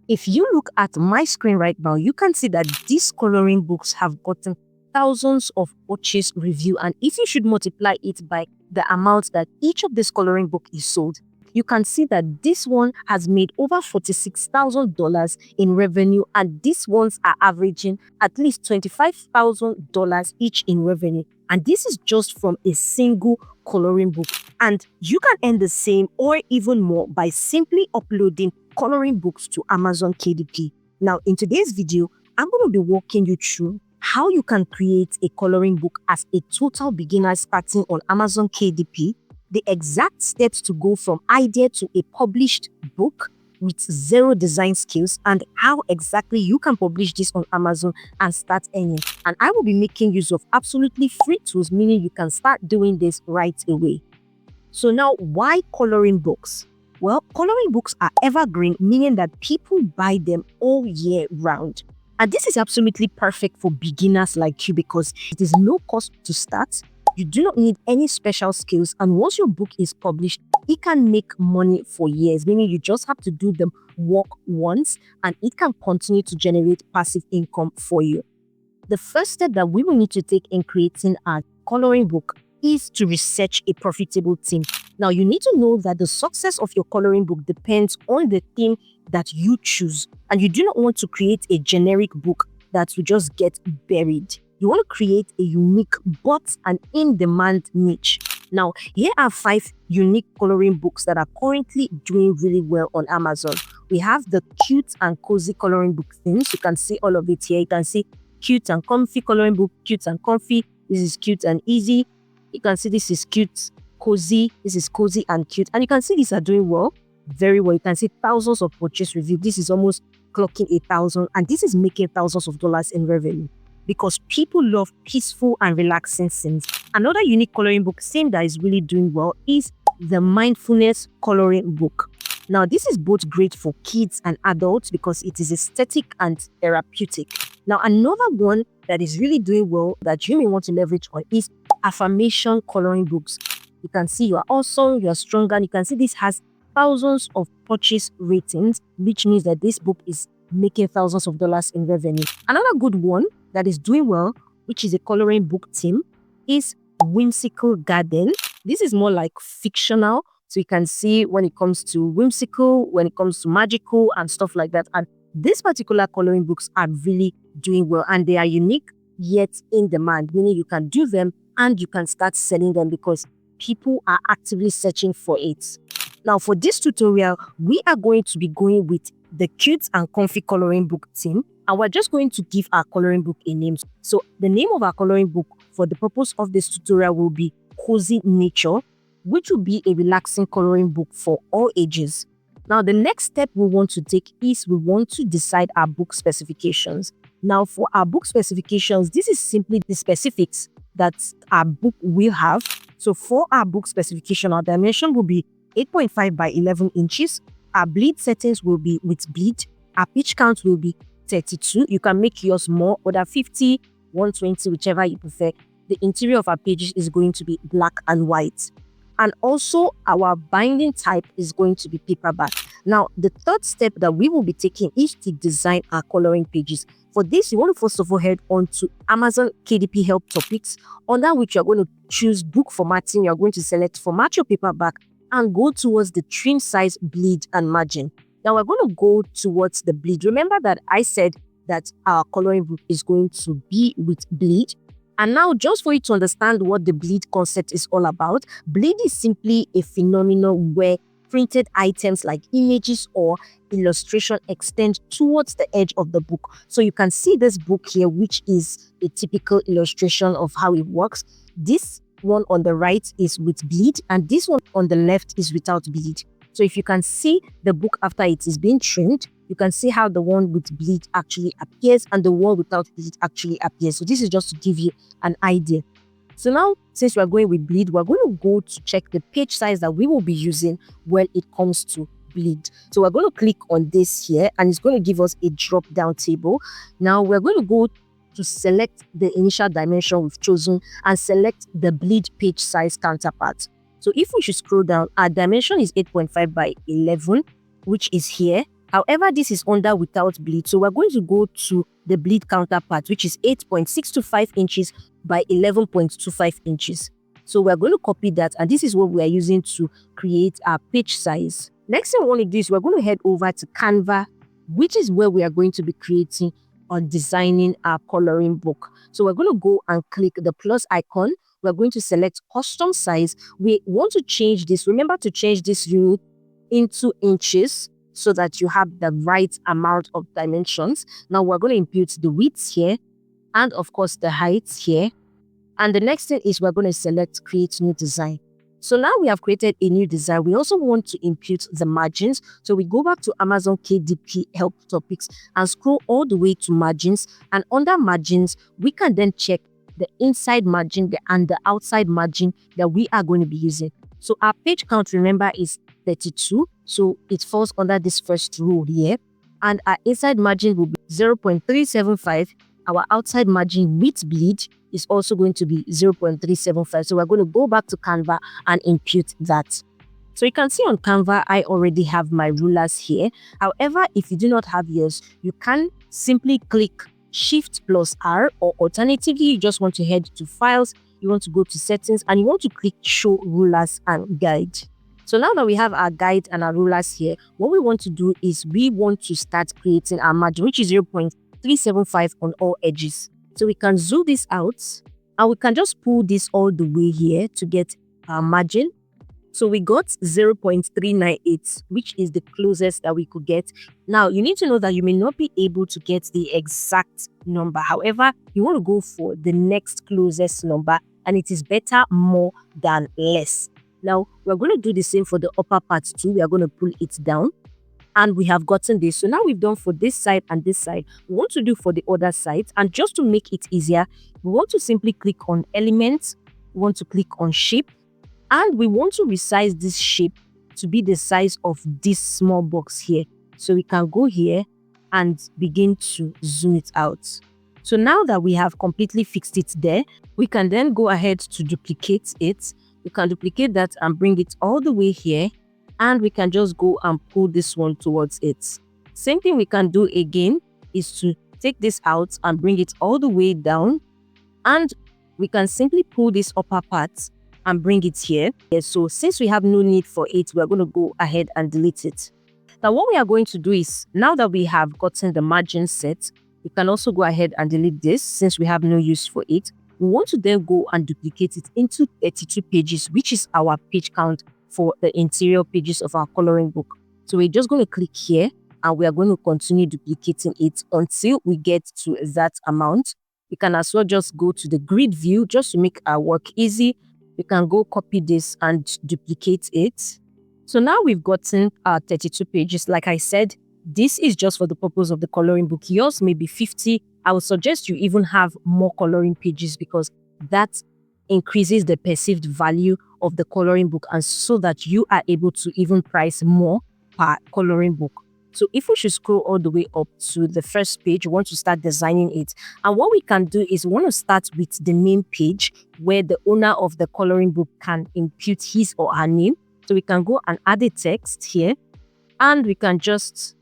If you look at my screen right now, you can see that these coloring books have gotten thousands of purchase review, and if you should multiply it by the amount that each of this coloring book is sold, you can see that this one has made over $46,000 in revenue, and these ones are averaging at least $25,000 each in revenue. And this is just from a single coloring book. And you can earn the same or even more by simply uploading coloring books to Amazon KDP. Now, in today's video, I'm going to be walking you through how you can create a coloring book as a total beginner starting on Amazon KDP, the exact steps to go from idea to a published book with zero design skills, and how exactly you can publish this on Amazon and start earning. And I will be making use of absolutely free tools, meaning you can start doing this right away. So now, why coloring books? Well, coloring books are evergreen, meaning that people buy them all year round. And this is absolutely perfect for beginners like you because it is no cost to start. You do not need any special skills, and once your book is published, it can make money for years, meaning you just have to do the work once and it can continue to generate passive income for you. The first step that we will need to take in creating a coloring book is to research a profitable theme. Now, you need to know that the success of your coloring book depends on the theme that you choose, and you do not want to create a generic book that will just get buried. You want to create a unique but an in-demand niche. Now, here are 5 unique coloring books that are currently doing really well on Amazon. We have the cute and cozy coloring book themes. You can see all of it here. You can see cute and comfy coloring book, cute and comfy. This is cute and easy. You can see this is cute, cozy. This is cozy and cute. And you can see these are doing well, very well. You can see thousands of purchase reviews. This is almost clocking 1,000, and this is making thousands of dollars in revenue because people love peaceful and relaxing scenes. Another unique coloring book theme that is really doing well is the mindfulness coloring book. Now, this is both great for kids and adults because it is aesthetic and therapeutic. Now, another one that is really doing well that you may want to leverage on is affirmation coloring books. You can see you are awesome, you are stronger, and you can see this has thousands of purchase ratings, which means that this book is making thousands of dollars in revenue. Another good one that is doing well, which is a coloring book theme, is Whimsical Garden. This is more like fictional, so you can see when it comes to whimsical, when it comes to magical and stuff like that. And these particular coloring books are really doing well, and they are unique yet in demand, meaning you can do them and you can start selling them because people are actively searching for it. Now, for this tutorial, we are going to be going with the cute and comfy coloring book theme, and we're just going to give our coloring book a name. So the name of our coloring book for the purpose of this tutorial will be Cozy Nature, which will be a relaxing coloring book for all ages. Now, the next step we want to take is we want to decide our book specifications. Now, for our book specifications, this is simply the specifics that our book will have. So for our book specification, our dimension will be 8.5 by 11 inches. Our bleed settings will be with bleed. Our page count will be 32. You can make yours more, whether 50, 120, whichever you prefer. The interior of our pages is going to be black and white. And also our binding type is going to be paperback. Now, the third step that we will be taking is to design our coloring pages. For this, you want to first of all head on to Amazon KDP Help Topics, under which you're going to choose book formatting. You're going to select format your paperback and go towards the trim size, bleed, and margin. Now, we're going to go towards the bleed. Remember that I said that our coloring book is going to be with bleed. And now, just for you to understand what the bleed concept is all about, bleed is simply a phenomenon where printed items like images or illustration extend towards the edge of the book. So you can see this book here, which is a typical illustration of how it works. This one on the right is with bleed, and this one on the left is without bleed. So if you can see the book after it is being trimmed, you can see how the one with bleed actually appears and the one without bleed actually appears. So this is just to give you an idea. So now, since we're going with bleed, we're going to go to check the page size that we will be using when it comes to bleed. So we're going to click on this here, and it's going to give us a drop down table. Now we're going to go to select the initial dimension we've chosen and select the bleed page size counterpart. So if we should scroll down, our dimension is 8.5 by 11, which is here. However, this is under without bleed. So we're going to go to the bleed counterpart, which is 8.625 inches by 11.25 inches. So we're going to copy that, and this is what we are using to create our page size. Next thing we want to do is we're going to head over to Canva, which is where we are going to be creating or designing our coloring book. So we're going to go and click the plus icon. We're going to select custom size. We want to change this. Remember to change this unit into inches so that you have the right amount of dimensions. Now we're going to impute the width here and of course the height here. And the next thing is we're going to select create new design. So now we have created a new design. We also want to impute the margins. So we go back to Amazon KDP help topics and scroll all the way to margins. And under margins, we can then check the inside margin and the outside margin that we are going to be using. So our page count, remember, is 32. So it falls under this first row here. And our inside margin will be 0.375. Our outside margin with bleed is also going to be 0.375. So we're going to go back to Canva and impute that. So you can see on Canva, I already have my rulers here. However, if you do not have yours, you can simply click Shift+R, or alternatively, you just want to head to Files, you want to go to Settings, and you want to click Show Rulers and Guide. So now that we have our guide and our rulers here, what we want to do is we want to start creating our margin, which is 0.375 on all edges. So we can zoom this out and we can just pull this all the way here to get our margin. So we got 0.398, which is the closest that we could get. Now, you need to know that you may not be able to get the exact number. However, you want to go for the next closest number, and it is better more than less. Now, we're going to do the same for the upper part too. We are going to pull it down. And we have gotten this. So now we've done for this side and this side. We want to do for the other side. And just to make it easier, we want to simply click on Elements. We want to click on Shape. And we want to resize this shape to be the size of this small box here. So we can go here and begin to zoom it out. So now that we have completely fixed it there, we can then go ahead to duplicate it. We can duplicate that and bring it all the way here. And we can just go and pull this one towards it. Same thing we can do again is to take this out and bring it all the way down. And we can simply pull this upper part and bring it here. So since we have no need for it, we're going to go ahead and delete it. Now what we are going to do is, now that we have gotten the margin set, we can also go ahead and delete this since we have no use for it. We want to then go and duplicate it into 32 pages, which is our page count for the interior pages of our coloring book. So we're just going to click here and we are going to continue duplicating it until we get to that amount. We can as well just go to the grid view just to make our work easy. We can go copy this and duplicate it. So now we've gotten our 32 pages. Like I said, this is just for the purpose of the coloring book. Yours may be 50. I would suggest you even have more coloring pages because that increases the perceived value of the coloring book, and so that you are able to even price more per coloring book. So if we should scroll all the way up to the first page, we want to start designing it. And what we can do is we want to start with the name page where the owner of the coloring book can impute his or her name. So we can go and add a text here and we can just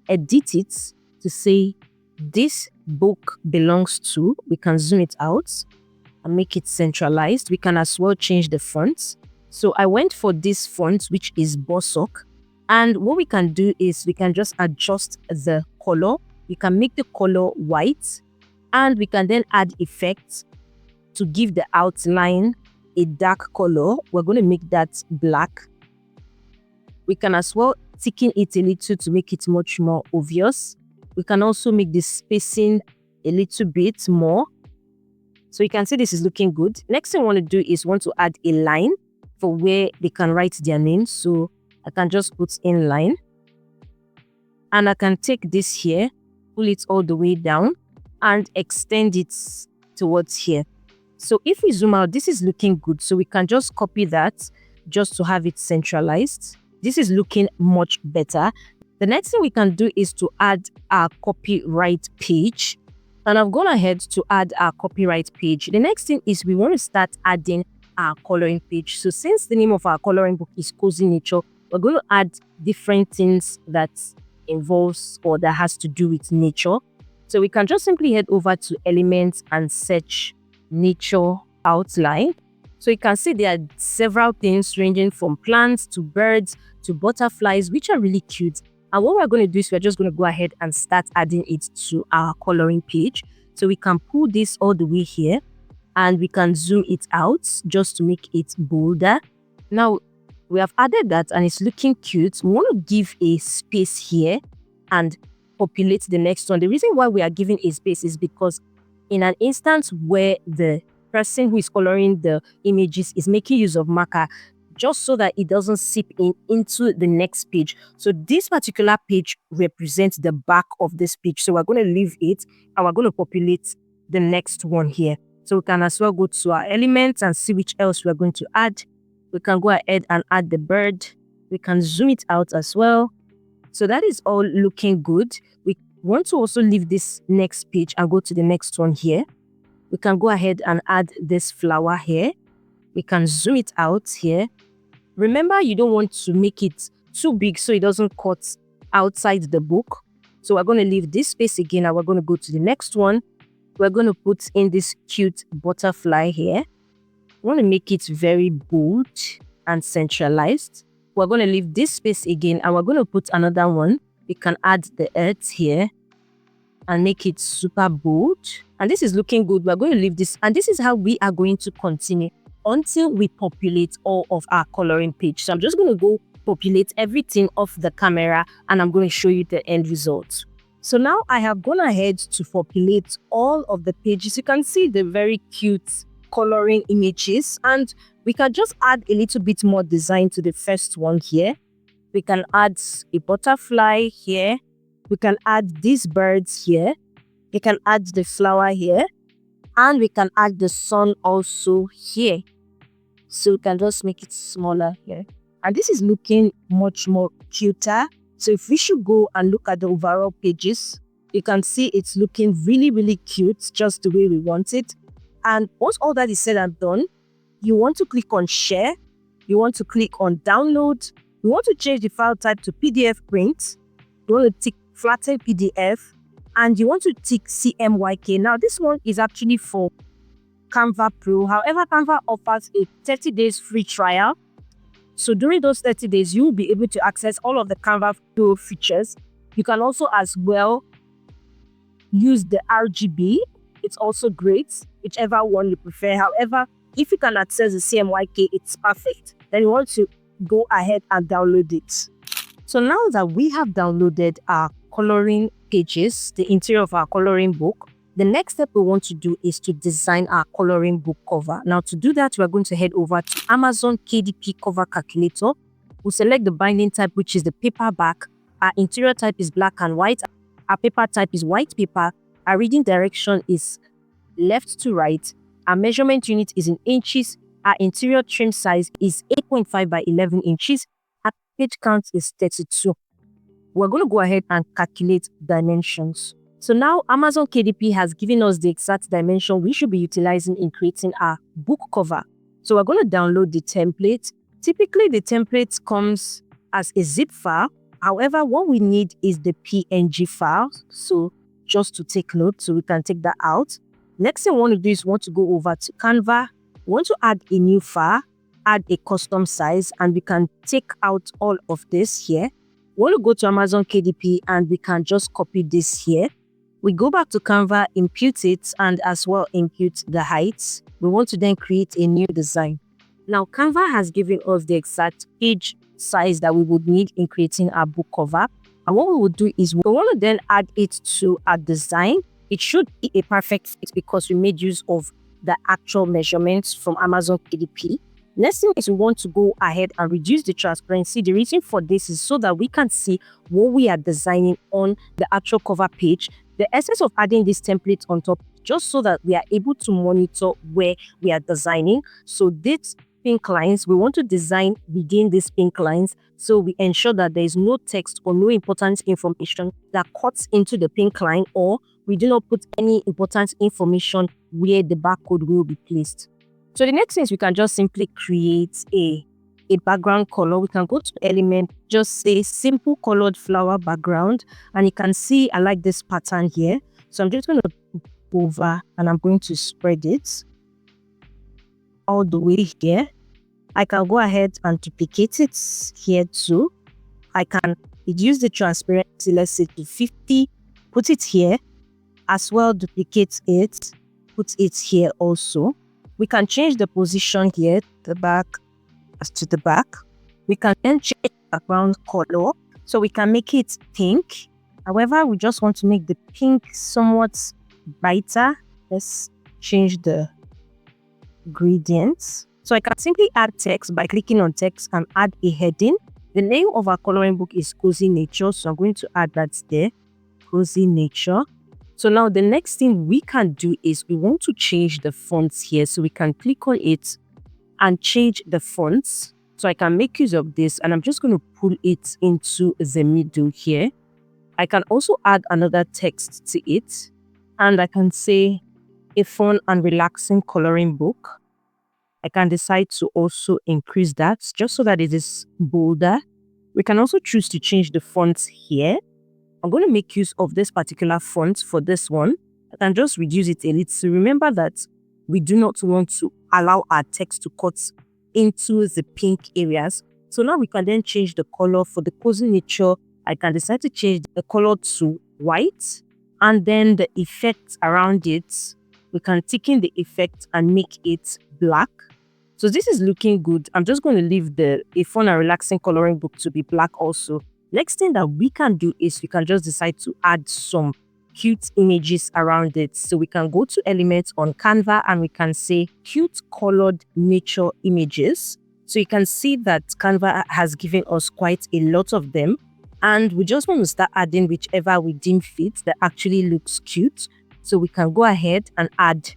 edit it to say this book belongs to. We can zoom it out and make it centralized. We can as well change the font. So I went for this font, which is Bossok. And what we can do is we can just adjust the color. We can make the color white and we can then add effects to give the outline a dark color. We're going to make that black. We can as well thicken it a little to make it much more obvious. We can also make the spacing a little bit more. So you can see this is looking good. Next thing I want to do is want to add a line for where they can write their name. So I can just put in line. And I can take this here, pull it all the way down and extend it towards here. So if we zoom out, this is looking good. So we can just copy that just to have it centralized. This is looking much better. The next thing we can do is to add our copyright page. And I've gone ahead to add our copyright page. The next thing is we want to start adding our coloring page. So since the name of our coloring book is Cozy Nature, we're going to add different things that involves or that has to do with nature. So we can just simply head over to elements and search nature outline. So you can see there are several things ranging from plants to birds to butterflies, which are really cute. And what we're going to do is we're just going to go ahead and start adding it to our coloring page. So we can pull this all the way here and we can zoom it out just to make it bolder. Now we have added that and it's looking cute. We want to give a space here and populate the next one. The reason why we are giving a space is because in an instance where the person who is coloring the images is making use of marker, just so that it doesn't seep into the next page. So this particular page represents the back of this page. So we're going to leave it and we're going to populate the next one here. So we can as well go to our elements and see which else we're going to add. We can go ahead and add the bird. We can zoom it out as well. So that is all looking good. We want to also leave this next page and go to the next one here. We can go ahead and add this flower here. We can zoom it out here. Remember, you don't want to make it too big so it doesn't cut outside the book. So we're going to leave this space again and we're going to go to the next one. We're going to put in this cute butterfly here. We want to make it very bold and centralized. We're going to leave this space again and we're going to put another one. We can add the earth here and make it super bold. And this is looking good. We're going to leave this and this is how we are going to continue until we populate all of our coloring page. So I'm just going to go populate everything off the camera and I'm going to show you the end result. So now I have gone ahead to populate all of the pages. You can see the very cute coloring images and we can just add a little bit more design to the first one here. We can add a butterfly here. We can add these birds here. We can add the flower here. And we can add the sun also here. So we can just make it smaller here. And this is looking much more cuter. So if we should go and look at the overall pages, you can see it's looking really, really cute, just the way we want it. And once all that is said and done, you want to click on share. You want to click on download. You want to change the file type to PDF print. You want to tick flatten PDF. And you want to tick CMYK. Now, this one is actually for Canva Pro. However, Canva offers a 30 days free trial. So during those 30 days, you will be able to access all of the Canva Pro features. You can also as well use the RGB. It's also great, whichever one you prefer. However, if you can access the CMYK, it's perfect. Then you want to go ahead and download it. So now that we have downloaded our coloring pages, the interior of our coloring book, the next step we want to do is to design our coloring book cover. Now to do that, we're going to head over to Amazon KDP cover calculator. We'll select the binding type, which is the paperback. Our interior type is black and white. Our paper type is white paper. Our reading direction is left to right. Our measurement unit is in inches. Our interior trim size is 8.5 by 11 inches. Our page count is 32. We're going to go ahead and calculate dimensions. So now Amazon KDP has given us the exact dimension we should be utilizing in creating our book cover. So we're going to download the template. Typically, the template comes as a zip file. However, what we need is the PNG file. So just to take note, so we can take that out. Next thing we want to do is we want to go over to Canva. We want to add a new file, add a custom size, and we can take out all of this here. We want to go to Amazon KDP and we can just copy this here. We go back to Canva, impute it, and as well impute the heights. We want to then create a new design. Now, Canva has given us the exact page size that we would need in creating our book cover. And what we will do is we want to then add it to our design. It should be a perfect fit because we made use of the actual measurements from Amazon KDP. Next thing is we want to go ahead and reduce the transparency. The reason for this is so that we can see what we are designing on the actual cover page. The essence of adding this template on top, just so that we are able to monitor where we are designing. So these pink lines, we want to design within these pink lines. So we ensure that there is no text or no important information that cuts into the pink line, or we do not put any important information where the barcode will be placed. So the next thing is we can just simply create a a background color, we can go to element, just say simple colored flower background, and you can see I like this pattern here. So I'm just going to go over and I'm going to spread it all the way here. I can go ahead and duplicate it here too. I can reduce the transparency, let's say to 50, put it here as well, duplicate it, put it here also. We can change the position here, the back as to the back. We can then change the background color, so we can make it pink. However, we just want to make the pink somewhat brighter. Let's change the gradients. So I can simply add text by clicking on text and add a heading. The name of our coloring book is Cozy Nature, so I'm going to add that there, Cozy Nature. So now the next thing we can do is we want to change the fonts here. So we can click on it and change the fonts. So I can make use of this and I'm just going to pull it into the middle here. I can also add another text to it and I can say a fun and relaxing coloring book. I can decide to also increase that just so that it is bolder. We can also choose to change the fonts here. I'm going to make use of this particular font for this one. I can just reduce it a little. So remember that we do not want to allow our text to cut into the pink areas. So now we can then change the color for the Cozy Nature. I can decide to change the color to white and then the effect around it. We can tick in the effect and make it black. So this is looking good. I'm just going to leave the a fun and relaxing coloring book to be black also. Next thing that we can do is we can just decide to add some cute images around it. So we can go to elements on Canva and we can say cute colored nature images. So you can see that Canva has given us quite a lot of them. And we just want to start adding whichever we deem fit that actually looks cute. So we can go ahead and add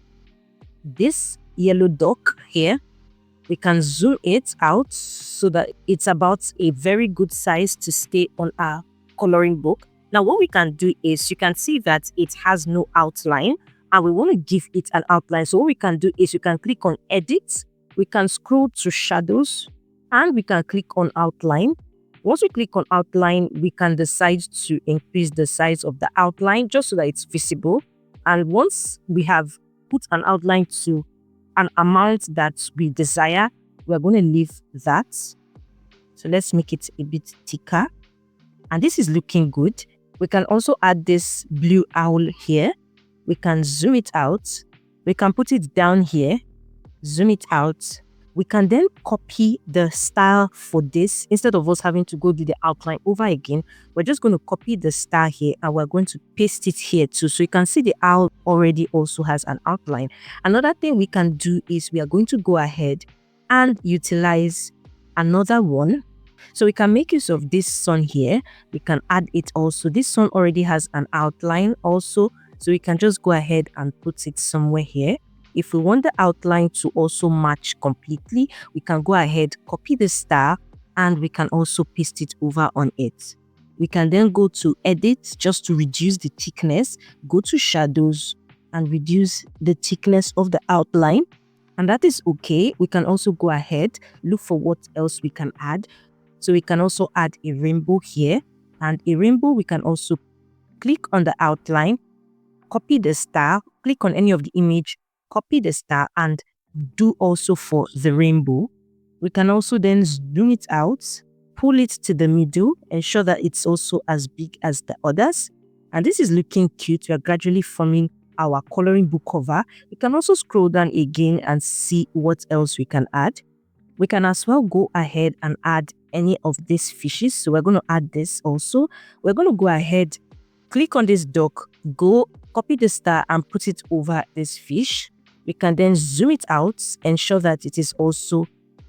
this yellow duck here. We can zoom it out so that it's about a very good size to stay on our coloring book. Now what we can do is you can see that it has no outline and we want to give it an outline. So what we can do is you can click on edit, we can scroll to shadows and we can click on outline. Once we click on outline, we can decide to increase the size of the outline just so that it's visible. And once we have put an outline to an amount that we desire, we're going to leave that. So let's make it a bit thicker. And this is looking good. We can also add this blue owl here. We can zoom it out. We can put it down here, zoom it out. We can then copy the style for this. Instead of us having to go do the outline over again, we're just going to copy the style here and we're going to paste it here too. So you can see the owl already also has an outline. Another thing we can do is we are going to go ahead and utilize another one. So we can make use of this sun here. We can add it also. This sun already has an outline also. So we can just go ahead and put it somewhere here. If we want the outline to also match completely, we can go ahead, copy the star, and we can also paste it over on it. We can then go to edit just to reduce the thickness, go to shadows and reduce the thickness of the outline. And that is okay. We can also go ahead, look for what else we can add. So we can also add a rainbow here, and a rainbow we can also click on the outline, copy the star, click on any of the image, copy the star and do also for the rainbow. We can also then zoom it out, pull it to the middle, ensure that it's also as big as the others. And this is looking cute. We are gradually forming our coloring book cover. We can also scroll down again and see what else we can add. We can as well go ahead and add any of these fishes. So we're going to add this also. We're going to go ahead, click on this duck, go copy the star and put it over this fish. We can then zoom it out, ensure that it is also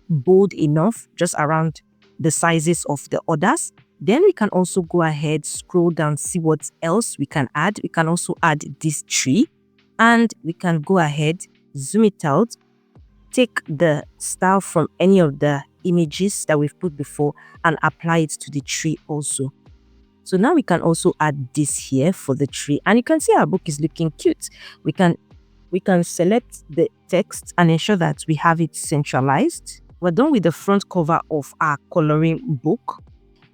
bold enough, just around the sizes of the others. Then we can also go ahead, scroll down, see what else we can add. We can also add this tree and we can go ahead, zoom it out, take the style from any of the images that we've put before and apply it to the tree also. So now we can also add this here for the tree and you can see our book is looking cute. We can select the text and ensure that we have it centralized. we're done with the front cover of our coloring book.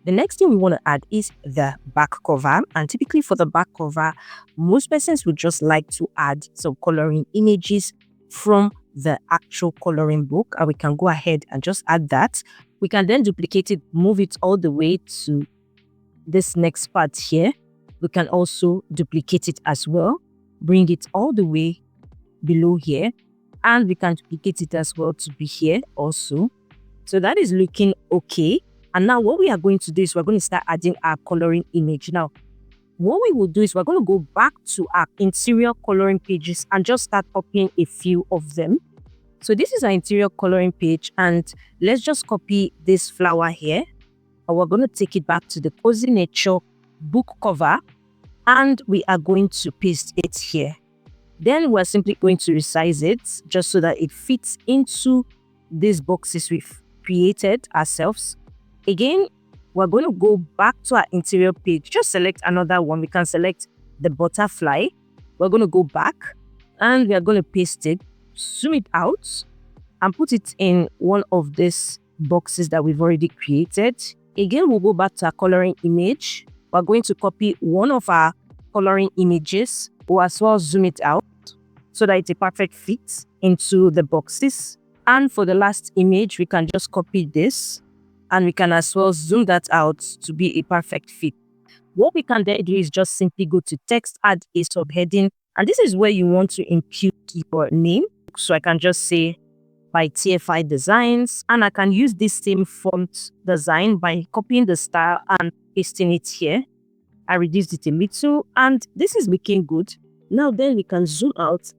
The next thing we want to add is the back cover. And typically for the back cover, most persons would just like to add some coloring images from the actual coloring book. And we can go ahead and just add that. We can then duplicate it, move it all the way to this next part here. We can also duplicate it as well, bring it all the way below here. And we can duplicate it as well to be here also. So that is looking okay. And now what we are going to do is we're going to start adding our coloring image. Now, what we will do is we're going to go back to our interior coloring pages and just start copying a few of them. So this is our interior coloring page, and let's just copy this flower here. And we're going to take it back to the Cozy Nature book cover, and we are going to paste it here. Then we're simply going to resize it just so that it fits into these boxes we've created ourselves. Again, we're going to go back to our interior page. Just select another one. We can select the butterfly. We're going to go back and we are going to paste it, zoom it out, and put it in one of these boxes that we've already created. Again, we'll go back to our coloring image. We're going to copy one of our coloring images. We'll as well zoom it out so that it's a perfect fit into the boxes. And for the last image, we can just copy this. And we can as well zoom that out to be a perfect fit. What we can then do is just simply go to text, add a subheading. And this is where you want to impute your name. So I can just say by TFI Designs. And I can use this same font design by copying the style and pasting it here. I reduced it a little and this is looking good. Now then we can zoom out.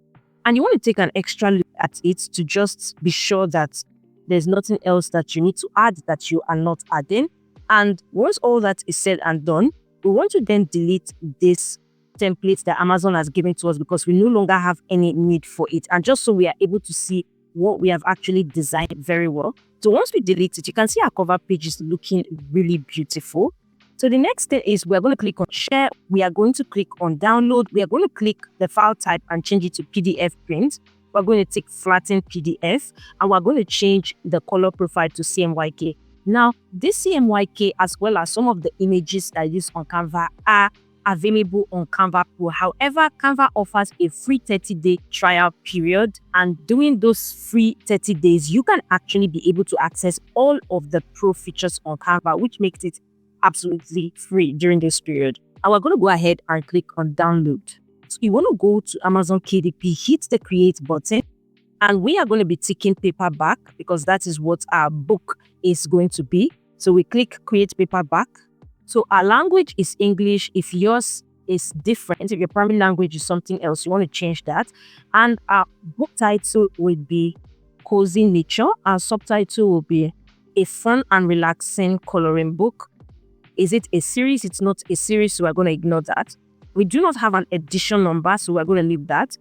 And you want to take an extra look at it to just be sure that there's nothing else that you need to add that you are not adding. And once all that is said and done, we want to then delete this template that Amazon has given to us because we no longer have any need for it. And just so we are able to see what we have actually designed very well. So once we delete it, you can see our cover page is looking really beautiful. So the next thing is we're going to click on share. We are going to click on download. We are going to click the file type and change it to PDF print. We're going to take flatten PDF and we're going to change the color profile to CMYK. Now, this CMYK as well as some of the images that I use on Canva are available on Canva Pro. However, Canva offers a free 30-day trial period, and during those free 30 days, you can actually be able to access all of the Pro features on Canva, which makes it absolutely free during this period. And we're going to go ahead and click on download. So you want to go to Amazon KDP, hit the create button, and we are going to be ticking paperback because that is what our book is going to be. So we click create paperback. So our language is English. If yours is different, if your primary language is something else, you want to change that. And our book title would be Cozy Nature. Our subtitle will be A Fun and Relaxing Coloring Book. Is it a series? It's not a series, so we're going to ignore that. We do not have an edition number, so we're going to leave that.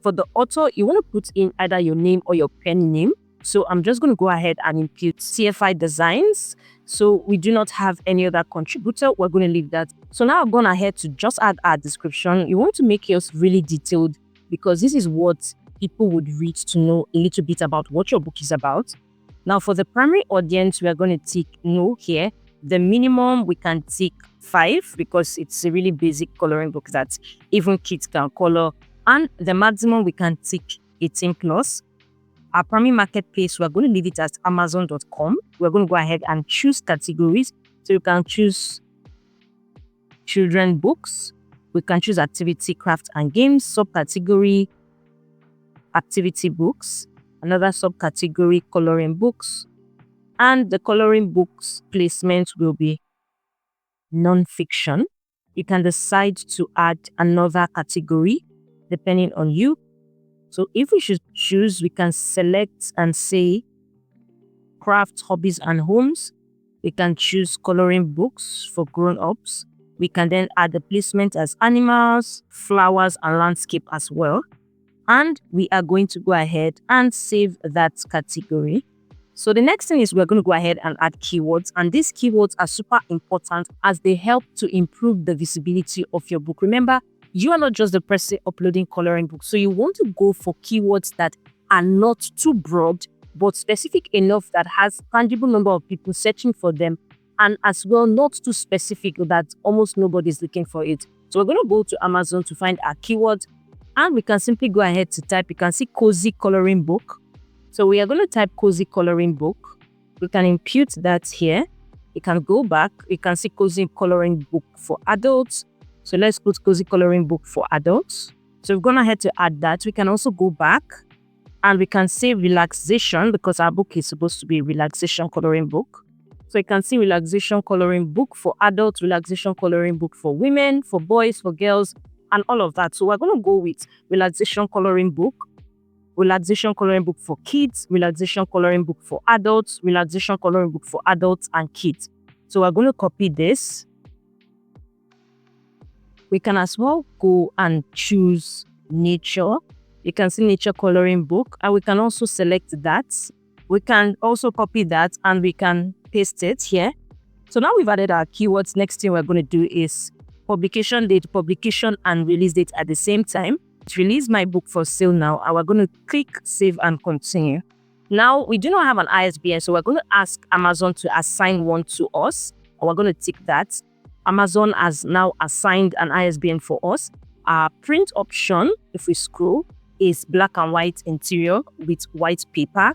For the author, you want to put in either your name or your pen name. So I'm just going to go ahead and impute TFI Designs. So we do not have any other contributor. We're going to leave that. So now I've gone ahead to just add our description. You want to make yours really detailed because this is what people would read to know a little bit about what your book is about. Now for the primary audience, we are going to tick no here. The minimum we can tick 5 because it's a really basic coloring book that even kids can color. And the maximum we can tick 18 plus. Our primary marketplace, we're going to leave it as Amazon.com. We're going to go ahead and choose categories. So you can choose children books. We can choose activity, craft and games, subcategory, activity books, another subcategory, coloring books. And the coloring books placement will be non-fiction. You can decide to add another category depending on you. So if we should choose, we can select and say craft, hobbies and homes. We can choose coloring books for grown-ups. We can then add the placement as animals, flowers and landscape as well. And we are going to go ahead and save that category. So the next thing is we're going to go ahead and add keywords, and these keywords are super important as they help to improve the visibility of your book. Remember, you are not just the person uploading coloring books, so you want to go for keywords that are not too broad but specific enough that has tangible number of people searching for them, and as well not too specific that almost nobody's looking for it. So we're going to go to Amazon to find our keyword, and we can simply go ahead to type. You can see cozy coloring book. So we are going to type cozy coloring book. We can impute that here. You can go back. You can see cozy coloring book for adults. So let's put cozy coloring book for adults. So we've gone ahead to add that. We can also go back and we can say relaxation, because our book is supposed to be a relaxation coloring book. So you can see relaxation coloring book for adults, relaxation coloring book for women, for boys, for girls, and all of that. So we're going to go with relaxation coloring book for kids, relaxation coloring book for adults, relaxation coloring book for adults and kids. So we're going to copy this. We can as well go and choose nature. You can see nature coloring book, and we can also select that. We can also copy that and we can paste it here. So now we've added our keywords. Next thing we're going to do is publication date, publication and release date at the same time. Release my book for sale now, and we're going to click save and continue. Now we do not have an ISBN, so we're going to ask Amazon to assign one to us, and we're going to tick that. Amazon has now assigned an ISBN for us. Our print option, if we scroll, is black and white interior with white paper.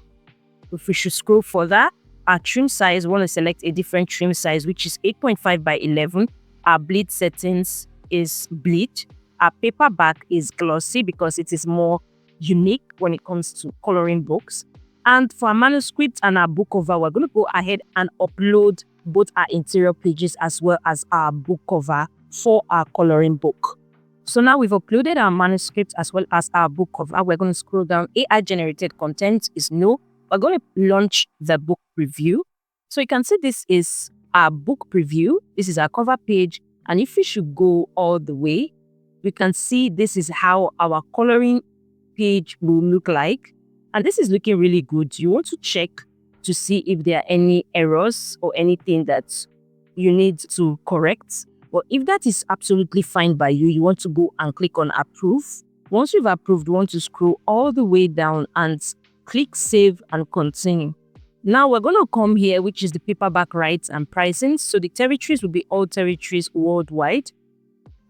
If we should scroll further, our trim size, we want to select a different trim size, which is 8.5 by 11. Our bleed settings is bleed. Our paperback is glossy because it is more unique when it comes to coloring books. And for our manuscript and our book cover, we're going to go ahead and upload both our interior pages as well as our book cover for our coloring book. So now we've uploaded our manuscript as well as our book cover. We're going to scroll down. AI generated content is no. We're going to launch the book preview. So you can see this is our book preview. This is our cover page. And if we should go all the way, we can see this is how our coloring page will look like. And this is looking really good. You want to check to see if there are any errors or anything that you need to correct. But if that is absolutely fine by you, you want to go and click on approve. Once you've approved, you want to scroll all the way down and click save and continue. Now we're going to come here, which is the paperback rights and pricing. So the territories will be all territories worldwide.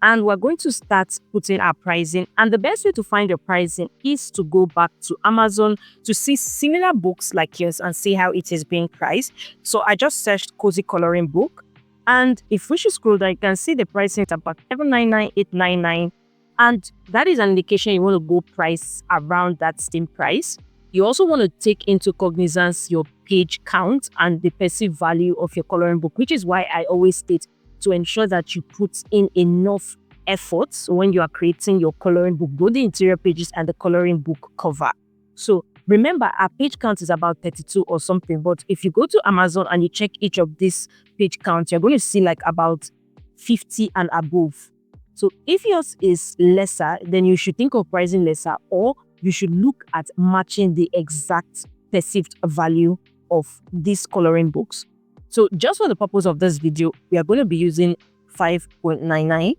And we're going to start putting our pricing. And the best way to find your pricing is to go back to Amazon to see similar books like yours and see how it is being priced. So I just searched cozy coloring book. And if we should scroll down, you can see the pricing is about $799, $899. And that is an indication you want to go price around that same price. You also want to take into cognizance your page count and the perceived value of your coloring book, which is why I always state to ensure that you put in enough effort when you are creating your coloring book, both the interior pages and the coloring book cover. So remember, our page count is about 32 or something, but if you go to Amazon and you check each of these page counts, you're going to see like about 50 and above. So if yours is lesser, then you should think of pricing lesser, or you should look at matching the exact perceived value of these coloring books. So just for the purpose of this video, we are going to be using 5.99.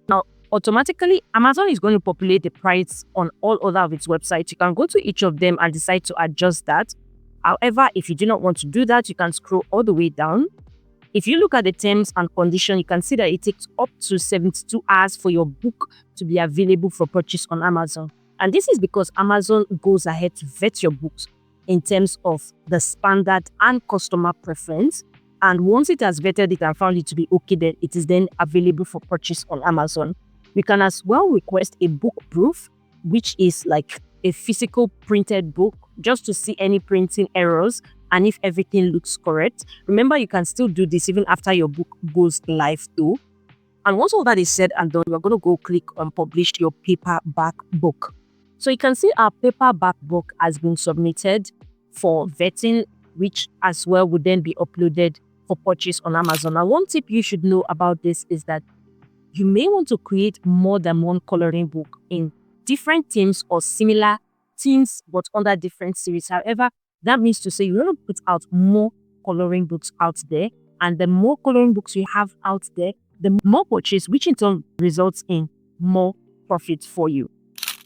Now, automatically, Amazon is going to populate the price on all other of its websites. You can go to each of them and decide to adjust that. However, if you do not want to do that, you can scroll all the way down. If you look at the terms and conditions, you can see that it takes up to 72 hours for your book to be available for purchase on Amazon. And this is because Amazon goes ahead to vet your books in terms of the standard and customer preference. And once it has vetted it and found it to be okay, then it is then available for purchase on Amazon. We can as well request a book proof, which is like a physical printed book, just to see any printing errors and if everything looks correct. Remember, you can still do this even after your book goes live too. And once all that is said and done, we're going to go click on publish your paperback book. So you can see our paperback book has been submitted for vetting, which as well would then be uploaded for purchase on Amazon. Now, one tip you should know about this is that you may want to create more than one coloring book in different themes or similar themes, but under different series. However, that means to say you want to put out more coloring books out there, and the more coloring books you have out there, the more purchase, which in turn results in more profit for you.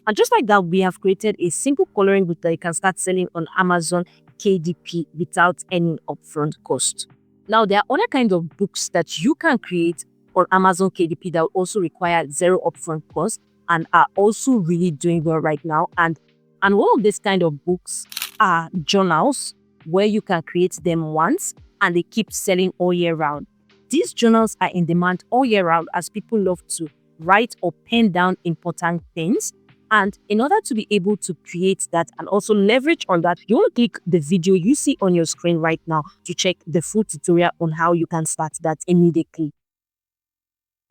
And just like that, we have created a simple coloring book that you can start selling on Amazon KDP without any upfront cost. Now, there are other kinds of books that you can create on Amazon KDP that will also require zero upfront cost and are also really doing well right now. And one of these kind of books are journals, where you can create them once and they keep selling all year round. These journals are in demand all year round as people love to write or pen down important things. And in order to be able to create that and also leverage on that, you want to click the video you see on your screen right now to check the full tutorial on how you can start that immediately.